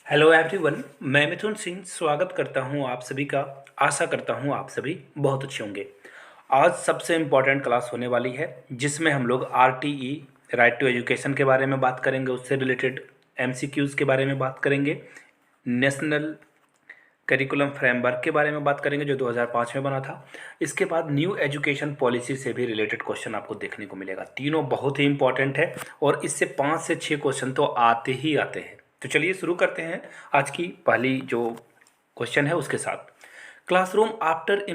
Hello everyone, मैं मिथुन सिंह स्वागत करता हूं आप सभी का। आशा करता हूं आप सभी बहुत अच्छे होंगे। आज सबसे इम्पॉर्टेंट क्लास होने वाली है जिसमें हम लोग आरटीई राइट टू एजुकेशन के बारे में बात करेंगे, उससे रिलेटेड एमसीक्यूज़ के बारे में बात करेंगे, नेशनल करिकुलम फ्रेमवर्क के बारे में बात करेंगे जो 2005 में बना था। इसके बाद न्यू एजुकेशन पॉलिसी से भी रिलेटेड क्वेश्चन आपको देखने को मिलेगा। तीनों बहुत ही इंपॉर्टेंट है और इससे 5 से 6 क्वेश्चन तो आते ही आते हैं। तो चलिए शुरू करते हैं आज की पहली जो क्वेश्चन है उसके साथ। Classroom after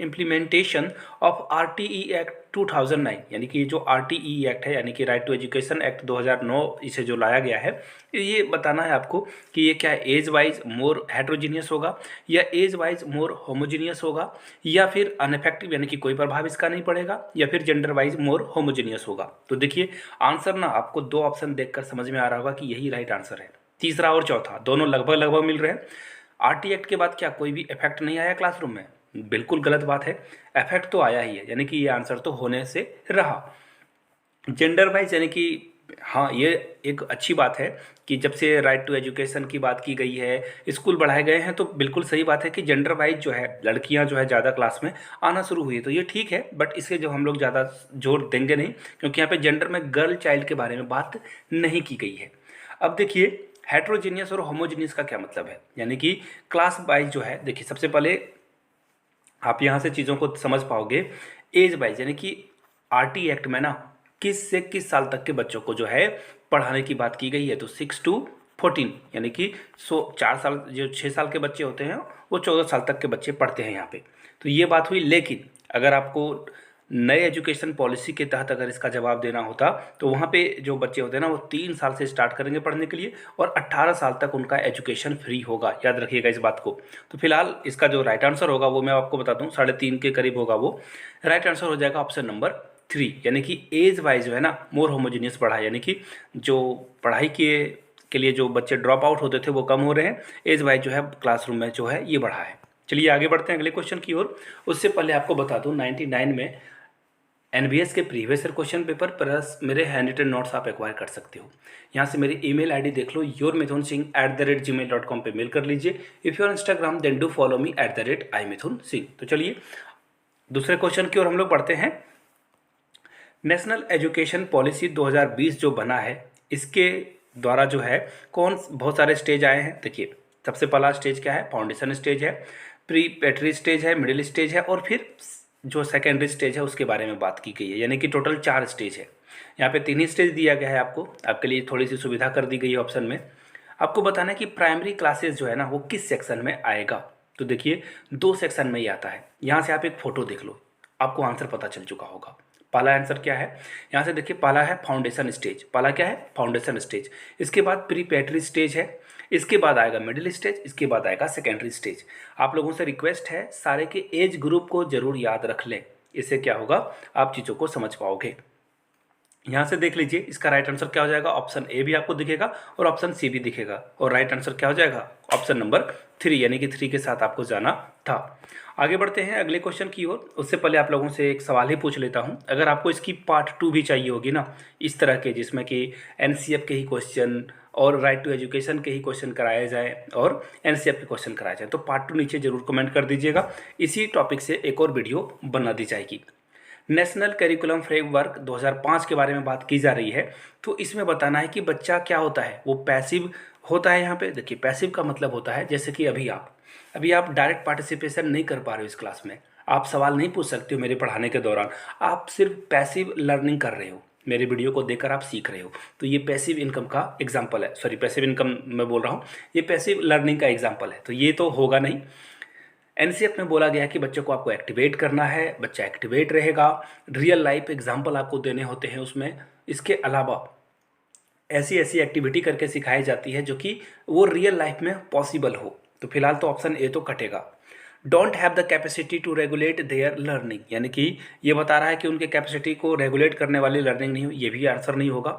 implementation of RTE act 2009, यानी कि जो आरटीई एक्ट है यानी कि राइट टू एजुकेशन एक्ट 2009 इसे जो लाया गया है, ये बताना है आपको कि ये क्या एज वाइज मोर हेट्रोजीनियस होगा या एज वाइज मोर होमोजीनियस होगा या फिर अनइफेक्टिव यानी कि कोई प्रभाव इसका नहीं पड़ेगा या फिर जेंडर वाइज मोर होमोजीनियस होगा। तो देखिए आंसर ना आपको दो ऑप्शन देखकर समझ में आ रहा होगा कि यही राइट आंसर है। तीसरा और चौथा दोनों लगभग लगभग मिल रहे हैं। आरटी एक्ट के बाद क्या कोई भी इफेक्ट नहीं आया क्लासरूम में? बिल्कुल गलत बात है, इफेक्ट तो आया ही है, यानी कि ये आंसर तो होने से रहा। जेंडर वाइज यानी कि हाँ, ये एक अच्छी बात है कि जब से राइट टू एजुकेशन की बात की गई है, स्कूल बढ़ाए गए हैं, तो बिल्कुल सही बात है कि जेंडर वाइज जो है लड़कियां जो है ज़्यादा क्लास में आना शुरू हुई है, तो ये ठीक है। बट इसे जो हम लोग ज़्यादा जोर देंगे नहीं, क्योंकि यहाँ पे जेंडर में गर्ल चाइल्ड के बारे में बात नहीं की गई है। अब देखिए हेट्रोजीनियस और होमोजीनियस का क्या मतलब है, यानी कि क्लास वाइज जो है, देखिए सबसे पहले आप यहाँ से चीज़ों को समझ पाओगे। एज वाइज यानी कि आरटी एक्ट में ना किस से किस साल तक के बच्चों को जो है पढ़ाने की बात की गई है, तो 6 to 14, यानी कि 4 साल, जो 6 साल के बच्चे होते हैं वो 14 साल तक के बच्चे पढ़ते हैं यहाँ पे। तो ये बात हुई। लेकिन अगर आपको नए एजुकेशन पॉलिसी के तहत अगर इसका जवाब देना होता तो वहाँ पे जो बच्चे होते हैं ना वो 3 साल से स्टार्ट करेंगे पढ़ने के लिए और 18 साल तक उनका एजुकेशन फ्री होगा। याद रखिएगा इस बात को। तो फिलहाल इसका जो राइट आंसर होगा वो मैं आपको बता दूँ, 3.5 के करीब होगा वो। राइट आंसर हो जाएगा ऑप्शन नंबर 3, यानी कि एज वाइज जो है ना मोर होमोजीनियस पढ़ा है, यानी कि जो पढ़ाई के लिए जो बच्चे ड्रॉप आउट होते थे वो कम हो रहे हैं। एज वाइज जो है क्लासरूम में जो है ये बढ़ा है। चलिए आगे बढ़ते हैं अगले क्वेश्चन की ओर। उससे पहले आपको बता दूं 99 में एनबीएस के previous year question paper plus मेरे हैंड रिटन नोट्स आप एक्वायर कर सकते हो। यहाँ से मेरी ईमेल आईडी देख लो, yourmithunsingh@gmail.com पे मेल कर लीजिए। If your Instagram then do follow me @imithunsingh। तो चलिए दूसरे क्वेश्चन की ओर हम लोग बढ़ते हैं। नेशनल एजुकेशन पॉलिसी 2020 जो बना है, इसके द्वारा जो है बहुत सारे स्टेज आए हैं। देखिए सबसे पहला स्टेज क्या है, फाउंडेशन स्टेज है, प्री पेटरी स्टेज है, मिडिल स्टेज है और फिर जो सेकेंडरी स्टेज है उसके बारे में बात की गई है, यानी कि टोटल 4 स्टेज है। यहाँ पे 3 ही स्टेज दिया गया है आपको, आपके लिए थोड़ी सी सुविधा कर दी गई है ऑप्शन में। आपको बताना है कि प्राइमरी क्लासेस जो है ना वो किस सेक्शन में आएगा। तो देखिए 2 सेक्शन में ही आता है। यहाँ से आप एक फ़ोटो देख लो, आपको आंसर पता चल चुका होगा। पहला आंसर क्या है, यहाँ से देखिए पहला है फाउंडेशन स्टेज। पहला क्या है, फाउंडेशन स्टेज। इसके बाद प्रीपेटरी स्टेज है, इसके बाद आएगा मिडिल स्टेज, इसके बाद आएगा सेकेंडरी स्टेज। आप लोगों से रिक्वेस्ट है सारे के एज ग्रुप को जरूर याद रख लें, इससे क्या होगा आप चीज़ों को समझ पाओगे। यहाँ से देख लीजिए इसका राइट आंसर क्या हो जाएगा, ऑप्शन ए भी आपको दिखेगा और ऑप्शन सी भी दिखेगा, और राइट आंसर क्या हो जाएगा ऑप्शन नंबर 3, यानी कि 3 के साथ आपको जाना था। आगे बढ़ते हैं अगले क्वेश्चन की ओर। उससे पहले आप लोगों से एक सवाल ही पूछ लेता हूँ, अगर आपको इसकी पार्ट 2 भी चाहिए होगी ना इस तरह के, जिसमें कि एनसीएफ के ही क्वेश्चन और राइट टू एजुकेशन के ही क्वेश्चन कराए जाए और एनसीएफ के क्वेश्चन कराए जाए, तो पार्ट 2 नीचे जरूर कमेंट कर दीजिएगा। इसी टॉपिक से एक और वीडियो बना दी जाएगी। नेशनल करिकुलम फ्रेमवर्क 2005 के बारे में बात की जा रही है, तो इसमें बताना है कि बच्चा क्या होता है, वो पैसिव होता है। यहाँ पे देखिए पैसिव का मतलब होता है जैसे कि अभी आप डायरेक्ट पार्टिसिपेशन नहीं कर पा रहे हो इस क्लास में, आप सवाल नहीं पूछ सकते हो मेरे पढ़ाने के दौरान, आप सिर्फ पैसिव लर्निंग कर रहे हो, मेरे वीडियो को देखकर आप सीख रहे हो। तो ये पैसिव इनकम का एग्जाम्पल है, सॉरी पैसिव इनकम मैं बोल रहा हूँ, ये पैसिव लर्निंग का एग्जाम्पल है, तो ये तो होगा नहीं। एनसीएफ में बोला गया है कि बच्चों को आपको एक्टिवेट करना है, बच्चा एक्टिवेट रहेगा, रियल लाइफ एग्जाम्पल आपको देने होते हैं उसमें। इसके अलावा ऐसी ऐसी एक्टिविटी करके सिखाई जाती है जो कि वो रियल लाइफ में पॉसिबल हो। तो फिलहाल तो ऑप्शन ए तो कटेगा। Don't have the capacity to regulate their learning, यानी कि ये बता रहा है कि उनके कैपेसिटी को रेगुलेट करने वाली लर्निंग नहीं हो, ये भी आंसर नहीं होगा।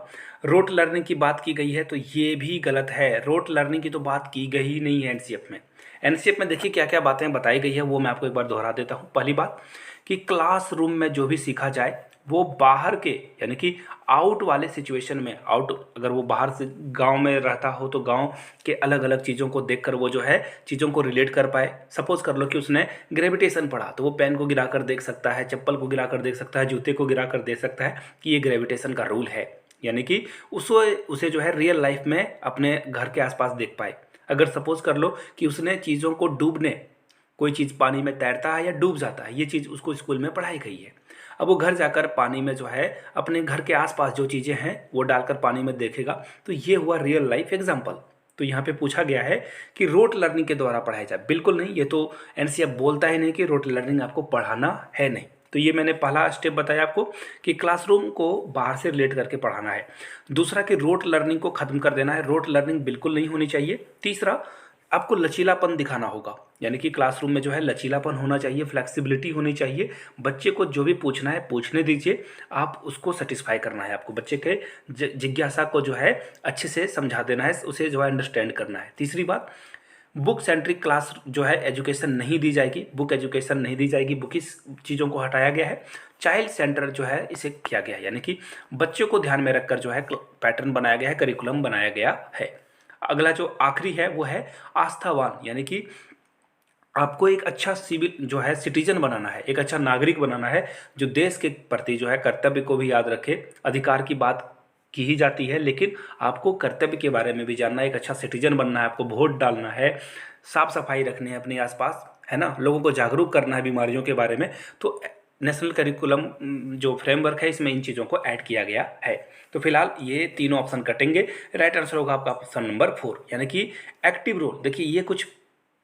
रोट लर्निंग की बात की गई है तो ये भी गलत है, रोट लर्निंग की तो बात की गई ही नहीं है एनसीएफ में। एनसीएफ में देखिए क्या क्या बातें बताई गई है वो मैं आपको एक बार दोहरा देता हूँ। पहली बात कि क्लासरूम में जो भी सीखा जाए वो बाहर के, यानी कि आउट वाले सिचुएशन में, आउट अगर वो बाहर से गांव में रहता हो तो गांव के अलग अलग चीज़ों को देखकर वो जो है चीज़ों को रिलेट कर पाए। सपोज कर लो कि उसने ग्रेविटेशन पढ़ा तो वो पेन को गिरा कर देख सकता है, चप्पल को गिरा कर देख सकता है, जूते को गिरा कर देख सकता है कि ये ग्रेविटेशन का रूल है। यानी कि उसे उसे जो है रियल लाइफ में अपने घर के आसपास देख पाए। अगर सपोज कर लो कि उसने चीज़ों को डूबने, कोई चीज़ पानी में तैरता है या डूब जाता है, ये चीज़ उसको स्कूल में पढ़ाई गई है। अब वो घर जाकर पानी में जो है अपने घर के आसपास जो चीज़ें हैं वो डालकर पानी में देखेगा, तो ये हुआ रियल लाइफ एग्जाम्पल। तो यहाँ पे पूछा गया है कि रोट लर्निंग के द्वारा पढ़ाया जाए। बिल्कुल नहीं, ये तो एनसीईआरटी बोलता ही नहीं कि रोट लर्निंग आपको पढ़ाना है, नहीं। तो ये मैंने पहला स्टेप बताया आपको कि क्लासरूम को बाहर से रिलेट करके पढ़ाना है। दूसरा कि रोट लर्निंग को ख़त्म कर देना है, रोट लर्निंग बिल्कुल नहीं होनी चाहिए। तीसरा, आपको लचीलापन दिखाना होगा, यानी कि क्लासरूम में जो है लचीलापन होना चाहिए, फ्लेक्सिबिलिटी होनी चाहिए। बच्चे को जो भी पूछना है पूछने दीजिए, आप उसको सेटिस्फाई करना है, आपको बच्चे के जिज्ञासा को जो है अच्छे से समझा देना है, उसे जो है अंडरस्टैंड करना है। तीसरी बात, बुक सेंट्रिक क्लास जो है एजुकेशन नहीं दी जाएगी, बुक एजुकेशन नहीं दी जाएगी, बुक इस चीज़ों को हटाया गया है। चाइल्ड सेंटर जो है इसे किया गया है, यानी कि बच्चों को ध्यान में रखकर जो है पैटर्न बनाया गया है, करिकुलम बनाया गया है। अगला जो आखिरी है वो है आस्थावान, यानी कि आपको एक अच्छा सिविल जो है सिटीजन बनाना है, एक अच्छा नागरिक बनाना है जो देश के प्रति जो है कर्तव्य को भी याद रखे। अधिकार की बात की ही जाती है, लेकिन आपको कर्तव्य के बारे में भी जानना है, एक अच्छा सिटीजन बनना है, आपको वोट डालना है, साफ सफाई रखनी है अपने आसपास, है ना, लोगों को जागरूक करना है बीमारियों के बारे में। तो नेशनल करिकुलम जो फ्रेमवर्क है इसमें इन चीज़ों को ऐड किया गया है। तो फिलहाल ये तीनों ऑप्शन कटेंगे। राइट आंसर होगा आपका ऑप्शन नंबर 4, यानी कि एक्टिव रोल। देखिए ये कुछ,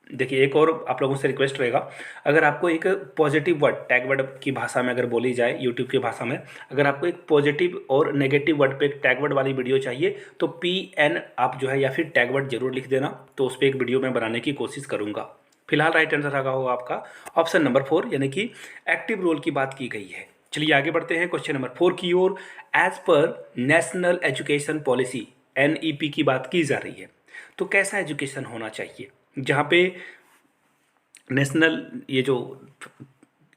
देखिए एक और आप लोगों से रिक्वेस्ट रहेगा, अगर आपको एक पॉजिटिव वर्ड, टैग वर्ड की भाषा में अगर बोली जाए, यूट्यूब की भाषा में, अगर आपको एक पॉजिटिव और नेगेटिव वर्ड पे एक टैग वर्ड वाली वीडियो चाहिए तो PN आप जो है या फिर टैग वर्ड जरूर लिख देना, तो उस पर एक वीडियो मैं बनाने की कोशिश करूँगा। फिलहाल राइट आंसर होगा आपका ऑप्शन नंबर 4, यानी कि एक्टिव रोल की बात की गई है। चलिए आगे बढ़ते हैं क्वेश्चन नंबर 4 की ओर। As per national education policy NEP की बात की जा रही है, तो कैसा एजुकेशन होना चाहिए। जहाँ पे नेशनल ये जो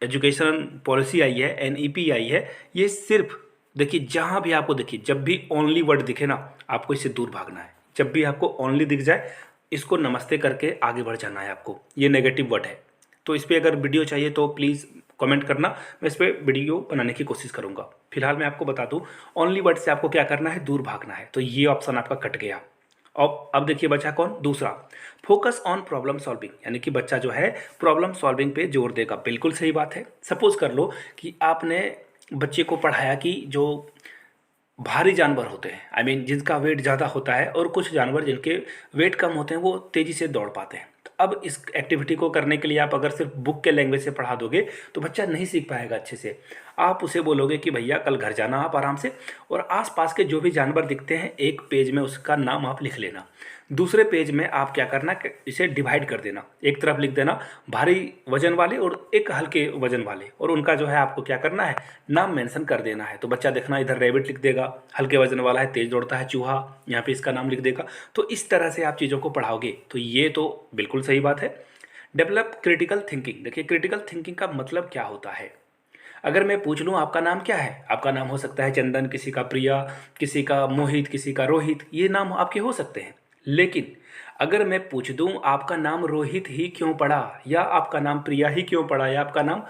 एजुकेशन पॉलिसी आई है, NEP आई है, ये सिर्फ देखिए जहाँ भी आपको देखिए, जब भी ओनली वर्ड दिखे ना आपको इससे दूर भागना है। जब भी आपको ओनली दिख जाए इसको नमस्ते करके आगे बढ़ जाना है आपको। ये नेगेटिव वर्ड है, तो इस पर अगर वीडियो चाहिए तो प्लीज़ कमेंट करना, मैं इस पर वीडियो बनाने की कोशिश करूँगा। फिलहाल मैं आपको बता दूँ ओनली वर्ड से आपको क्या करना है, दूर भागना है। तो ये ऑप्शन आपका कट गया। अब देखिए बचा कौन, दूसरा, फोकस ऑन प्रॉब्लम सॉल्विंग, यानी कि बच्चा जो है प्रॉब्लम सॉल्विंग पे जोर देगा। बिल्कुल सही बात है। सपोज कर लो कि आपने बच्चे को पढ़ाया कि जो भारी जानवर होते हैं, आई मीन जिनका वेट ज़्यादा होता है, और कुछ जानवर जिनके वेट कम होते हैं वो तेज़ी से दौड़ पाते हैं। तो अब इस एक्टिविटी को करने के लिए आप अगर सिर्फ बुक के लैंग्वेज से पढ़ा दोगे तो बच्चा नहीं सीख पाएगा अच्छे से। आप उसे बोलोगे कि भैया कल घर जाना आप आराम से, और आसपास के जो भी जानवर दिखते हैं एक पेज में उसका नाम आप लिख लेना, दूसरे पेज में आप क्या करना, इसे डिवाइड कर देना। एक तरफ लिख देना भारी वजन वाले और एक हल्के वजन वाले, और उनका जो है आपको क्या करना है, नाम मेंशन कर देना है। तो बच्चा देखना इधर रैबिट लिख देगा, हल्के वजन वाला है, तेज दौड़ता है चूहा, यहाँ पे इसका नाम लिख देगा। तो इस तरह से आप चीज़ों को पढ़ाओगे, तो ये तो बिल्कुल सही बात है। Develop critical thinking. देखिए क्रिटिकल थिंकिंग का मतलब क्या होता है। अगर मैं पूछ लूँ आपका नाम क्या है, आपका नाम हो सकता है चंदन, किसी का प्रिया, किसी का मोहित, किसी का रोहित, ये नाम आपके हो सकते हैं। लेकिन अगर मैं पूछ दूं आपका नाम रोहित ही क्यों पड़ा, या आपका नाम प्रिया ही क्यों पड़ा, या आपका नाम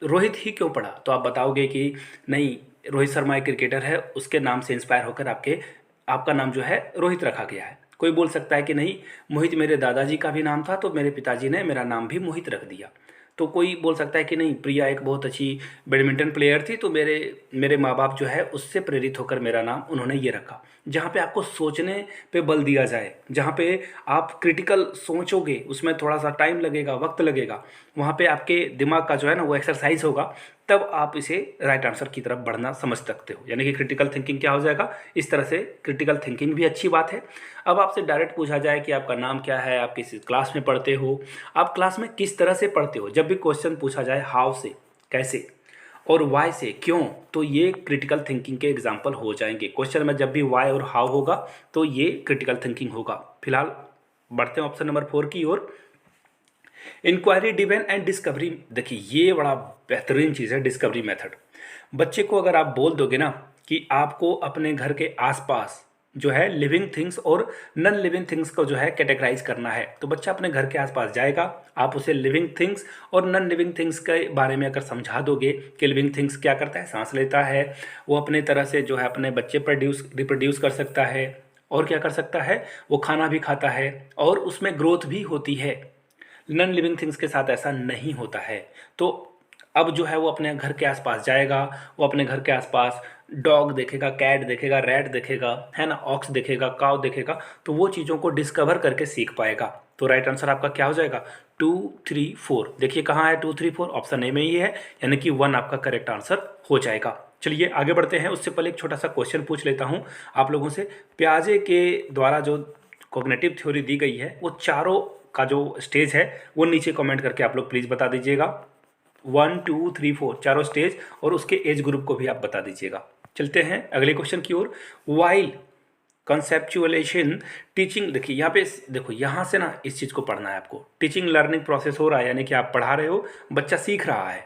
रोहित ही क्यों पड़ा, तो आप बताओगे कि नहीं, रोहित शर्मा एक क्रिकेटर है, उसके नाम से इंस्पायर होकर आपका नाम जो है रोहित रखा गया है। कोई बोल सकता है कि नहीं, मोहित मेरे दादाजी का भी नाम था तो मेरे पिताजी ने मेरा नाम भी मोहित रख दिया। तो कोई बोल सकता है कि नहीं, प्रिया एक बहुत अच्छी बैडमिंटन प्लेयर थी तो मेरे माँ बाप जो है उससे प्रेरित होकर मेरा नाम उन्होंने ये रखा। जहाँ पे आपको सोचने पे बल दिया जाए, जहाँ पे आप क्रिटिकल सोचोगे, उसमें थोड़ा सा टाइम लगेगा, वक्त लगेगा, वहाँ पे आपके दिमाग का जो है ना वो एक्सरसाइज होगा, तब आप इसे राइट आंसर की तरफ बढ़ना समझ सकते हो। यानी कि क्रिटिकल थिंकिंग क्या हो जाएगा, इस तरह से क्रिटिकल थिंकिंग भी अच्छी बात है। अब आपसे डायरेक्ट पूछा जाए कि आपका नाम क्या है, आप किस क्लास में पढ़ते हो, आप क्लास में किस तरह से पढ़ते हो, जब भी क्वेश्चन पूछा जाए हाउ से, कैसे, और वाई से, क्यों, तो ये क्रिटिकल थिंकिंग के एग्जाम्पल हो जाएंगे। क्वेश्चन में जब भी वाई और हाउ होगा तो ये क्रिटिकल थिंकिंग होगा। फिलहाल बढ़ते हैं ऑप्शन नंबर 4 की ओर। Inquiry driven and discovery. देखिए ये बड़ा बेहतरीन चीज़ है, डिस्कवरी मेथड। बच्चे को अगर आप बोल दोगे ना कि आपको अपने घर के आसपास जो है लिविंग थिंग्स और नॉन लिविंग थिंग्स को जो है कैटेगराइज करना है। तो बच्चा अपने घर के आसपास जाएगा, आप उसे लिविंग थिंग्स और नॉन लिविंग थिंग्स के बारे में अगर समझा दोगे कि लिविंग थिंग्स क्या करता है, सांस लेता है, वो अपने तरह से जो है अपने बच्चे रिप्रोड्यूस कर सकता है, और क्या कर सकता है, वो खाना भी खाता है और उसमें ग्रोथ भी होती है। नॉन लिविंग थिंग्स के साथ ऐसा नहीं होता है। तो अब जो है वो अपने घर के आसपास जाएगा, वो अपने घर के आसपास डॉग देखेगा, कैट देखेगा, रैट देखेगा, है ना, ऑक्स देखेगा, काव देखेगा, तो वो चीज़ों को डिस्कवर करके सीख पाएगा। तो राइट आंसर आपका क्या हो जाएगा, 2, 3, 4। देखिए कहाँ है 2, 3, 4, ऑप्शन ए में ही है, यानी कि 1 आपका करेक्ट आंसर हो जाएगा। चलिए आगे बढ़ते हैं। उससे पहले एक छोटा सा क्वेश्चन पूछ लेता हूँ आप लोगों से। प्याजे के द्वारा जो कॉग्निटिव थ्योरी दी गई है, वो चारों का जो स्टेज है वो नीचे कमेंट करके आप लोग प्लीज़ बता दीजिएगा। 1, 2, 3, 4 चारों स्टेज और उसके एज ग्रुप को भी आप बता दीजिएगा। चलते हैं अगले क्वेश्चन की ओर। वाइल कंसेप्चुअलाइजेशन टीचिंग, देखिए यहाँ पे देखो, यहाँ से ना इस चीज़ को पढ़ना है आपको। टीचिंग लर्निंग प्रोसेस हो रहा है, यानी कि आप पढ़ा रहे हो, बच्चा सीख रहा है।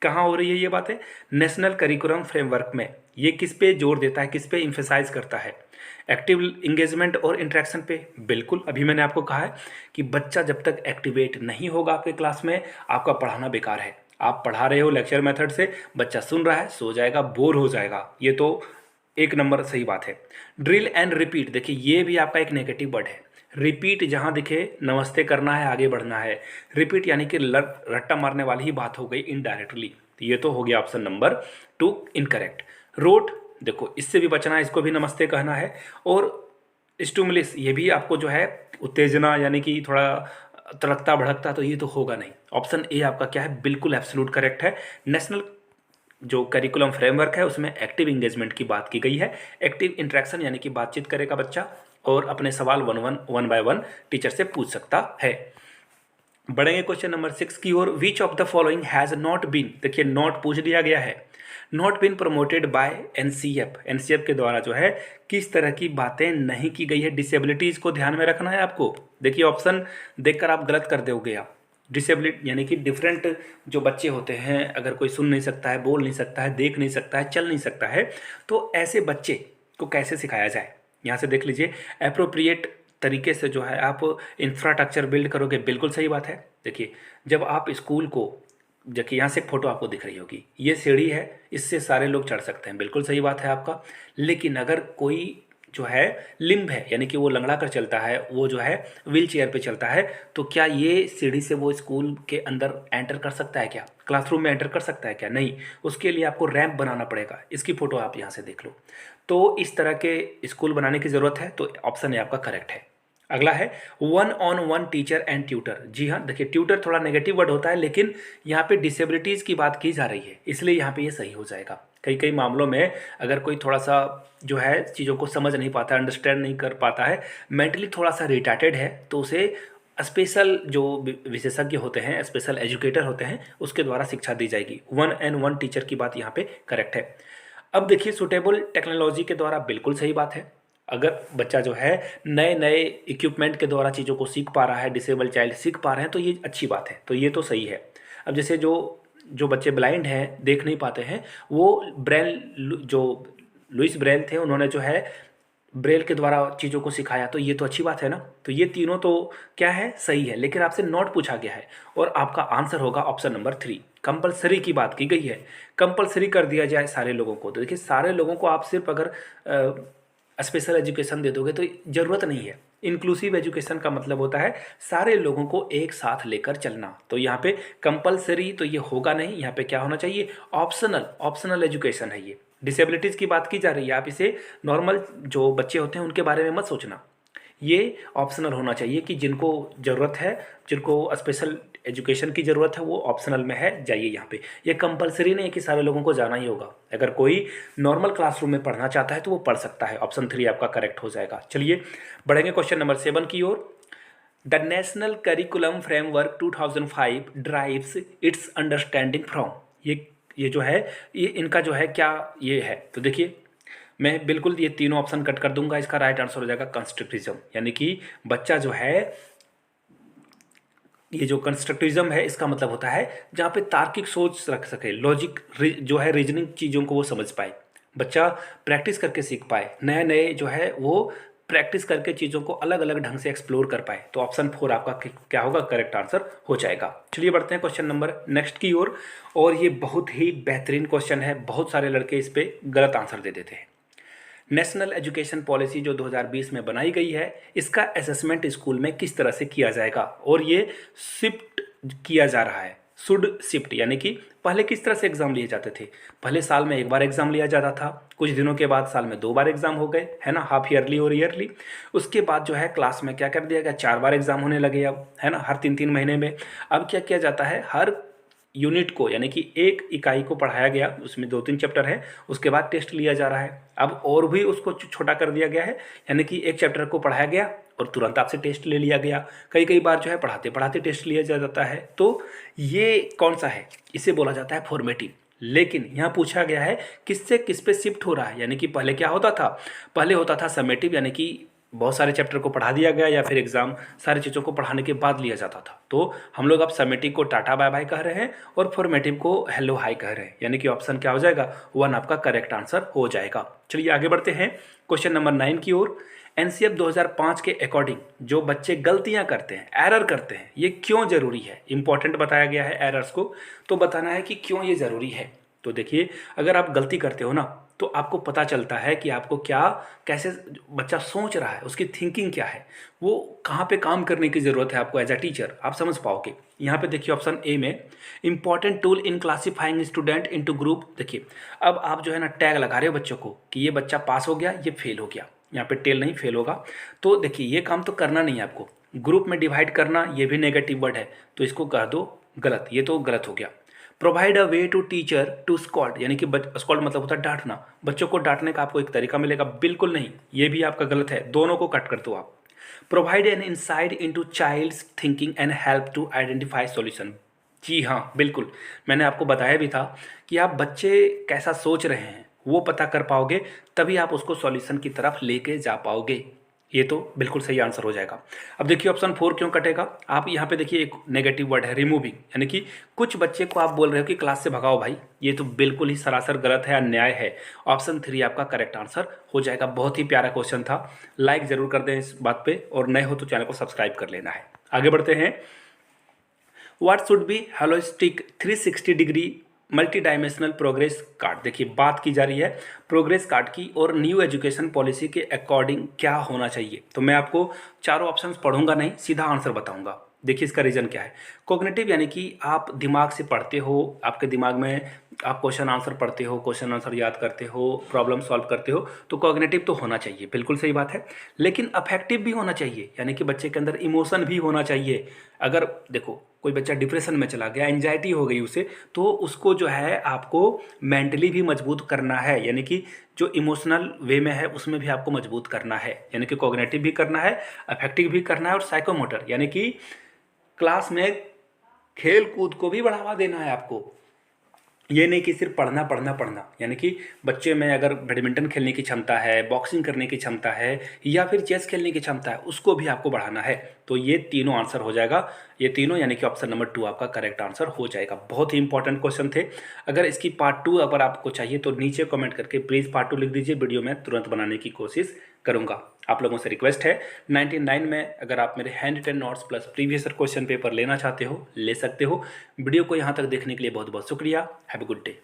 कहाँ हो रही है ये बातें, नेशनल करिकुलम फ्रेमवर्क में। ये किस पे जोर देता है, किस पे इम्फेसाइज करता है, एक्टिव इंगेजमेंट और इंटरेक्शन पे। बिल्कुल, अभी मैंने आपको कहा है कि बच्चा जब तक एक्टिवेट नहीं होगा आपके क्लास में, आपका पढ़ाना बेकार है। आप पढ़ा रहे हो लेक्चर मेथड से, बच्चा सुन रहा है, सो जाएगा, बोर हो जाएगा, ये तो एक नंबर सही बात है। ड्रिल एंड रिपीट, देखिए ये भी आपका एक नेगेटिव वर्ड है। रिपीट जहाँ दिखे नमस्ते करना है, आगे बढ़ना है। रिपीट यानी कि रट्टा मारने वाली ही बात हो गई इनडायरेक्टली। तो ये तो हो गया ऑप्शन नंबर 2 इनकरेक्ट। रोट, देखो इससे भी बचना है, इसको भी नमस्ते कहना है। और स्टूमुलस, ये भी आपको जो है उत्तेजना, यानी कि थोड़ा तड़कता भड़कता, तो ये तो होगा नहीं। ऑप्शन ए आपका क्या है, बिल्कुल एब्सोल्यूट करेक्ट है। नेशनल जो करिकुलम फ्रेमवर्क है उसमें एक्टिव इंगेजमेंट की बात की गई है। एक्टिव इंटरेक्शन यानी कि बातचीत करेगा बच्चा और अपने सवाल वन बाय वन टीचर से पूछ सकता है। बढ़ेंगे क्वेश्चन नंबर 6 की ओर। Which of the following has not been, देखिए नॉट पूछ दिया गया है, not been promoted by NCF. NCF के द्वारा जो है किस तरह की बातें नहीं की गई है। डिसेबिलिटीज़ को ध्यान में रखना है आपको। देखिए ऑप्शन देखकर आप गलत कर दोगे। आप डिसेबिलिटी यानी कि डिफरेंट जो बच्चे होते हैं, अगर कोई सुन नहीं सकता है, बोल नहीं सकता है, देख नहीं सकता है, चल नहीं सकता है, तो ऐसे बच्चे को कैसे सिखाया जाए। यहाँ से देख लीजिए, अप्रोप्रिएट तरीके से जो है आप इंफ्रास्ट्रक्चर बिल्ड करोगे, बिल्कुल सही बात है। देखिए जब आप स्कूल को, देखिए यहाँ से एक फोटो आपको दिख रही होगी, ये सीढ़ी है, इससे सारे लोग चढ़ सकते हैं, बिल्कुल सही बात है आपका। लेकिन अगर कोई जो है लिम्ब है, यानी कि वो लंगड़ा कर चलता है, वो जो है व्हील चेयर पे चलता है, तो क्या ये सीढ़ी से वो स्कूल के अंदर एंटर कर सकता है क्या, क्लासरूम में एंटर कर सकता है क्या, नहीं। उसके लिए आपको रैंप बनाना पड़ेगा। इसकी फ़ोटो आप यहाँ से देख लो। तो इस तरह के स्कूल बनाने की ज़रूरत है, तो ऑप्शन ए आपका करेक्ट है। अगला है 1-on-1 टीचर एंड ट्यूटर। जी हाँ, देखिए ट्यूटर थोड़ा नेगेटिव वर्ड होता है, लेकिन यहाँ पे डिसेबिलिटीज़ की बात की जा रही है, इसलिए यहाँ पे ये सही हो जाएगा। कई कई मामलों में अगर कोई थोड़ा सा जो है चीज़ों को समझ नहीं पाता, अंडरस्टैंड नहीं कर पाता है, मेंटली थोड़ा सा रिटार्टेड है, तो उसे स्पेशल जो विशेषज्ञ होते हैं, स्पेशल एजुकेटर होते हैं, उसके द्वारा शिक्षा दी जाएगी। 1-on-1 टीचर की बात यहाँ पे करेक्ट है। अब देखिए सुटेबल टेक्नोलॉजी के द्वारा, बिल्कुल सही बात है। अगर बच्चा जो है नए नए इक्विपमेंट के द्वारा चीज़ों को सीख पा रहा है, डिसेबल चाइल्ड सीख पा रहे हैं, तो ये अच्छी बात है, तो ये तो सही है। अब जैसे जो जो बच्चे ब्लाइंड हैं, देख नहीं पाते हैं, वो ब्रेल, जो लुइस ब्रेल थे, उन्होंने जो है ब्रेल के द्वारा चीज़ों को सिखाया, तो ये तो अच्छी बात है ना। तो ये तीनों तो क्या है, सही है। लेकिन आपसे नॉट पूछा गया है और आपका आंसर होगा ऑप्शन नंबर 3। कंपलसरी की बात की गई है, कंपलसरी कर दिया जाए सारे लोगों को। तो देखिए सारे लोगों को आप सिर्फ अगर स्पेशल एजुकेशन दे दोगे तो ज़रूरत नहीं है। इंक्लूसिव एजुकेशन का मतलब होता है सारे लोगों को एक साथ लेकर चलना। तो यहाँ पे कंपलसरी तो ये होगा नहीं, यहाँ पे क्या होना चाहिए, ऑप्शनल। ऑप्शनल एजुकेशन है ये। डिसेबिलिटीज़ की बात की जा रही है, आप इसे नॉर्मल जो बच्चे होते हैं उनके बारे में मत सोचना। ये ऑप्शनल होना चाहिए कि जिनको ज़रूरत है, जिनको स्पेशल एजुकेशन की ज़रूरत है, वो ऑप्शनल में है, जाइए यहाँ पे। ये कंपलसरी नहीं है कि सारे लोगों को जाना ही होगा। अगर कोई नॉर्मल क्लासरूम में पढ़ना चाहता है तो वो पढ़ सकता है। ऑप्शन 3 आपका करेक्ट हो जाएगा। चलिए बढ़ेंगे क्वेश्चन नंबर 7 की ओर। The national curriculum framework 2005 drives its understanding from. ये जो है, ये इनका जो है क्या ये है, तो देखिए मैं बिल्कुल ये तीनों ऑप्शन कट कर दूंगा। इसका राइट आंसर हो जाएगा कंस्ट्रक्टिज्म, यानी कि बच्चा जो है, ये जो कंस्ट्रक्टिज्म है इसका मतलब होता है जहाँ पे तार्किक सोच रख सके, लॉजिक जो है रीजनिंग चीज़ों को वो समझ पाए। बच्चा प्रैक्टिस करके सीख पाए, नए नए जो है वो प्रैक्टिस करके चीज़ों को अलग अलग ढंग से एक्सप्लोर कर पाए। तो ऑप्शन 4 आपका क्या होगा, करेक्ट आंसर हो जाएगा। चलिए बढ़ते हैं क्वेश्चन नंबर नेक्स्ट की ओर। और ये बहुत ही बेहतरीन क्वेश्चन है, बहुत सारे लड़के इस पे गलत आंसर दे देते हैं। नेशनल एजुकेशन पॉलिसी जो 2020 में बनाई गई है, इसका असेसमेंट स्कूल में किस तरह से किया जाएगा, और ये शिफ्ट किया जा रहा है। शुड शिफ्ट यानी कि पहले किस तरह से एग्जाम लिए जाते थे, पहले साल में एक बार एग्जाम लिया जाता था, कुछ दिनों के बाद साल में 2 बार एग्जाम हो गए, है ना, हाफ ईयरली और ईयरली। उसके बाद जो है क्लास में क्या कर दिया गया, 4 बार एग्जाम होने लगे अब, है ना, हर 3-3 महीने में। अब क्या किया जाता है, हर यूनिट को यानी कि एक इकाई को पढ़ाया गया, उसमें 2-3 चैप्टर है, उसके बाद टेस्ट लिया जा रहा है। अब और भी उसको छोटा कर दिया गया है, यानी कि एक चैप्टर को पढ़ाया गया और तुरंत आपसे टेस्ट ले लिया गया। कई कई बार जो है पढ़ाते पढ़ाते टेस्ट लिया जाता है। तो ये कौन सा है, इसे बोला जाता है फॉर्मेटिव। लेकिन यहाँ पूछा गया है किससे किस पे शिफ्ट हो रहा है, यानी कि पहले क्या होता था, पहले होता था समेटिव, यानी कि बहुत सारे चैप्टर को पढ़ा दिया गया या फिर एग्जाम सारी चीज़ों को पढ़ाने के बाद लिया जाता था। तो हम लोग अब समेटिव को टाटा बाय बाय कह रहे हैं और फॉर्मेटिव को हेलो हाई कह रहे हैं, यानी कि ऑप्शन क्या हो जाएगा, 1 आपका करेक्ट आंसर हो जाएगा। चलिए आगे बढ़ते हैं क्वेश्चन नंबर 9 की ओर। एनसीएफ 2005 के अकॉर्डिंग जो बच्चे गलतियां करते हैं, एरर करते हैं, ये क्यों जरूरी है, इंपॉर्टेंट बताया गया है एरर्स को, तो बताना है कि क्यों ये जरूरी है। तो देखिए, अगर आप गलती करते हो ना, तो आपको पता चलता है कि आपको क्या, कैसे बच्चा सोच रहा है, उसकी थिंकिंग क्या है, वो कहाँ पे काम करने की ज़रूरत है आपको एज अ टीचर, आप समझ पाओगे। यहाँ पे देखिए ऑप्शन ए में important tool in classifying student into group. देखिए अब आप जो है ना टैग लगा रहे हो बच्चों को कि ये बच्चा पास हो गया, ये फेल हो गया, यहाँ पे टेल नहीं फेल होगा। तो देखिए ये काम तो करना नहीं है आपको, ग्रुप में डिवाइड करना ये भी नेगेटिव वर्ड है, तो इसको कह दो गलत, ये तो गलत हो गया। Provide a way to teacher to scold, यानी कि स्कॉल्ड मतलब होता है डांटना, बच्चों को डांटने का आपको एक तरीका मिलेगा, बिल्कुल नहीं, ये भी आपका गलत है, दोनों को कट कर दो आप। Provide an insight into child's thinking and help to identify solution. जी हाँ बिल्कुल, मैंने आपको बताया भी था कि आप बच्चे कैसा सोच रहे हैं वो पता कर पाओगे, तभी आप उसको सॉल्यूशन की तरफ लेके जा पाओगे। ये तो बिल्कुल सही आंसर हो जाएगा। अब देखिए ऑप्शन 4 क्यों कटेगा, आप यहाँ पे देखिए एक नेगेटिव वर्ड है रिमूविंग, यानी कि कुछ बच्चे को आप बोल रहे हो कि क्लास से भगाओ भाई, ये तो बिल्कुल ही सरासर गलत है, अन्याय है। ऑप्शन 3 आपका करेक्ट आंसर हो जाएगा। बहुत ही प्यारा क्वेश्चन था, लाइक जरूर कर दें इस बात पे, और नए हो तो चैनल को सब्सक्राइब कर लेना है। आगे बढ़ते हैं। What should be holistic 360 degree multi dimensional progress card. देखिए बात की जा रही है प्रोग्रेस कार्ड की, और न्यू एजुकेशन पॉलिसी के अकॉर्डिंग क्या होना चाहिए। तो मैं आपको चारों ऑप्शंस पढ़ूंगा नहीं, सीधा आंसर बताऊंगा। देखिए इसका रीजन क्या है। कॉग्निटिव यानी कि आप दिमाग से पढ़ते हो, आपके दिमाग में आप क्वेश्चन आंसर पढ़ते हो, क्वेश्चन आंसर याद करते हो, प्रॉब्लम सॉल्व करते हो, तो कॉग्निटिव तो होना चाहिए, बिल्कुल सही बात है। लेकिन अफेक्टिव भी होना चाहिए, यानी कि बच्चे के अंदर इमोशन भी होना चाहिए। अगर देखो कोई बच्चा डिप्रेशन में चला गया, एंजाइटी हो गई उसे, तो उसको जो है आपको मेंटली भी मजबूत करना है, यानी कि जो इमोशनल वे में है उसमें भी आपको मजबूत करना है, यानी कि कॉग्निटिव भी करना है, अफेक्टिव भी करना है, और साइकोमोटर यानी कि क्लास में खेल कूद को भी बढ़ावा देना है आपको। ये नहीं कि सिर्फ पढ़ना पढ़ना पढ़ना, यानी कि बच्चे में अगर बैडमिंटन खेलने की क्षमता है, बॉक्सिंग करने की क्षमता है, या फिर चेस खेलने की क्षमता है, उसको भी आपको बढ़ाना है। तो ये तीनों आंसर हो जाएगा, ये तीनों, यानी कि ऑप्शन नंबर 2 आपका करेक्ट आंसर हो जाएगा। बहुत ही इंपॉर्टेंट क्वेश्चन थे। अगर इसकी पार्ट 2 अगर आपको चाहिए तो नीचे कमेंट करके प्लीज़ पार्ट 2 लिख दीजिए, वीडियो में तुरंत बनाने की कोशिश करूँगा। आप लोगों से रिक्वेस्ट है, 99 में अगर आप मेरे hand written notes plus previous question paper लेना चाहते हो ले सकते हो। वीडियो को यहाँ तक देखने के लिए बहुत बहुत शुक्रिया। Have a good day.